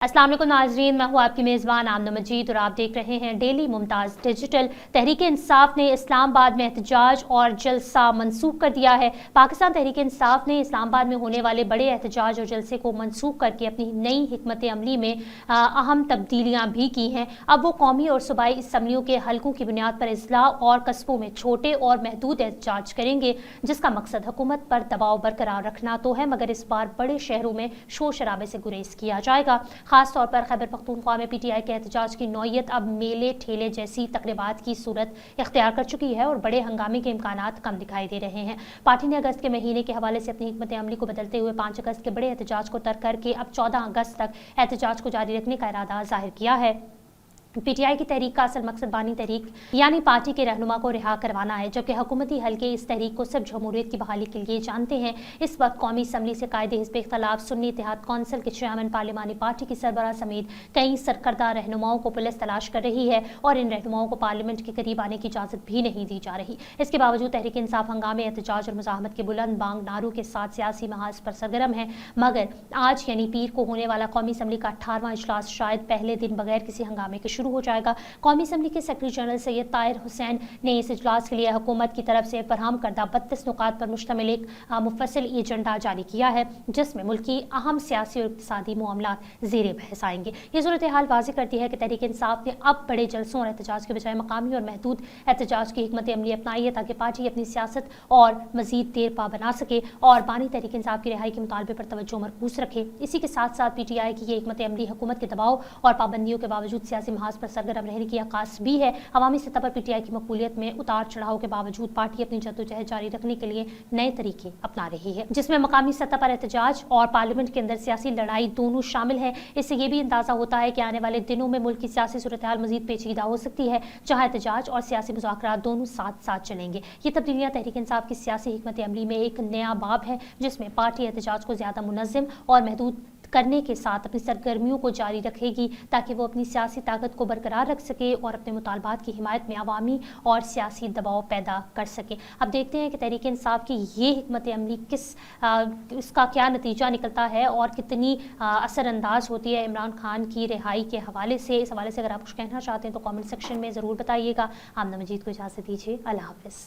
अस्सलाम वालेकुम नाज़रीन, मैं हूँ आपकी मेज़बान आमना मजीद और आप देख रहे हैं डेली मुमताज़ डिजिटल। तहरीक इंसाफ ने इस्लामाबाद में एहतजाज और जलसा मनसूख कर दिया है। पाकिस्तान तहरीक इंसाफ ने इस्लामाबाद में होने वाले बड़े एहतजाज और जलसे को मनसूख करके अपनी नई हिकमत अमली में अहम तब्दीलियाँ भी की हैं। अब वो कौमी और सूबाई असम्बलियों के हलकों की बुनियाद पर अजला और कस्बों में छोटे और महदूद एहतजाज करेंगे, जिसका मकसद हुकूमत पर दबाव बरकरार रखना तो है, मगर इस बार बड़े शहरों में शोर शराबे से गुरेज किया जाएगा। खास तौर पर खैबर पख्तूनख्वा में पीटीआई के एहतजाज की नौयत अब मेले ठेले जैसी तकरीबात की सूरत इख्तियार कर चुकी है और बड़े हंगामे के इम्कानात कम दिखाई दे रहे हैं। पार्टी ने अगस्त के महीने के हवाले से अपनी हिकमत अमली को बदलते हुए 5 अगस्त के बड़े एहतजाज को तर्क करके अब 14 अगस्त तक एहतजाज को जारी रखने का इरादा जाहिर किया है। पीटीआई की तहरीक का असल मकसद बानी तहरीक यानी पार्टी के रहनुमा को रिहा करवाना है, जबकि हुकूमती हल्के इस तहरीक को सिर्फ जमहूरियत की बहाली के लिए जानते हैं। इस वक्त कौमी असम्बली से कायदे हिज़्ब इख्तिलाफ सुन्नी इत्तेहाद कौंसिल के चेयरमैन, पार्लिमानी पार्टी की सरबराह समेत कई सरकर्दा रहनुमाओं को पुलिस तलाश कर रही है और इन रहनुमाओं को पार्लियामेंट के करीब आने की इजाज़त भी नहीं दी जा रही। इसके बावजूद तहरीक इंसाफ हंगामे, एहतजाज और मुज़ाहमत के बुलंद बांग नारों के साथ सियासी महाज पर सरगर्म है, मगर आज यानी पीर को होने वाला कौमी असम्बली का 18वां इजलास शायद पहले दिन बगैर किसी हंगामे के शुरू हो जाएगा। कौमी असम्बली के सेक्रेटरी जनरल सैयद ताहिर हुसैन ने इस इजलास के लिए हुकूमत की तरफ से फराहम करदा 32 नुकात पर मुश्तमिल एक मुफस्सिल एजेंडा जारी किया है, जिसमें मुल्की अहम सियासी और इक़्तिसादी मामलात ज़ेरे बहस आएंगे। ये सूरत हाल वाज़ेह करती है कि तहरीक इंसाफ ने अब बड़े जलसों और एहतजाज के बजाय मकामी और महदूद एहतजाज की हिकमत अमली अपनाई है, ताकि पार्टी अपनी सियासत और मजीद देर पा बना सके और बानी तहरीक इंसाफ की रिहाई के मुतालबे पर तवज्जो मरकूज रखे। इसी के साथ साथ पीटीआई की ये हिकमत अमली हुकूमत के दबाव और पाबंदियों के बावजूद सियासी महाज पर सरगर्म रहने की आकाश भी है। अवामी सतह पर पीटीआई की मकबूलियत में उतार चढ़ाव के बावजूद पार्टी अपनी जद्दोजहद जारी रखने के लिए नए तरीके अपना रही है, जिसमें मकामी सतह पर एहतजाज और पार्लियामेंट के अंदर सियासी लड़ाई दोनों शामिल है। इससे ये भी अंदाजा होता है कि आने वाले दिनों में मुल्क की सियासी सूरत हाल मजीद पेचीदा हो सकती है, जहाँ एहतजाज और सियासी मुज़ाकरात दोनों साथ साथ चलेंगे। ये तब्दीलियाँ तहरीक इंसाफ की सियासी हिकमत अमली में एक नया बाब है, जिसमें पार्टी एहतजाज को ज़्यादा मुनज़्ज़म और महदूद करने के साथ अपनी सरगर्मियों को जारी रखेगी, ताकि वो अपनी सियासी ताकत को बरकरार रख सके और अपने मुतालबात की हिमायत में अवामी और सियासी दबाव पैदा कर सके। अब देखते हैं कि तहरीक इंसाफ की ये हिकमत अमली इसका क्या नतीजा निकलता है और कितनी असरअंदाज होती है इमरान खान की रिहाई के हवाले से। इस हवाले से अगर आप कुछ कहना चाहते हैं तो कॉमेंट सेक्शन में ज़रूर बताइएगा। आमना मजीद को इजाज़त दीजिए। अल्लाह हाफ़िज़।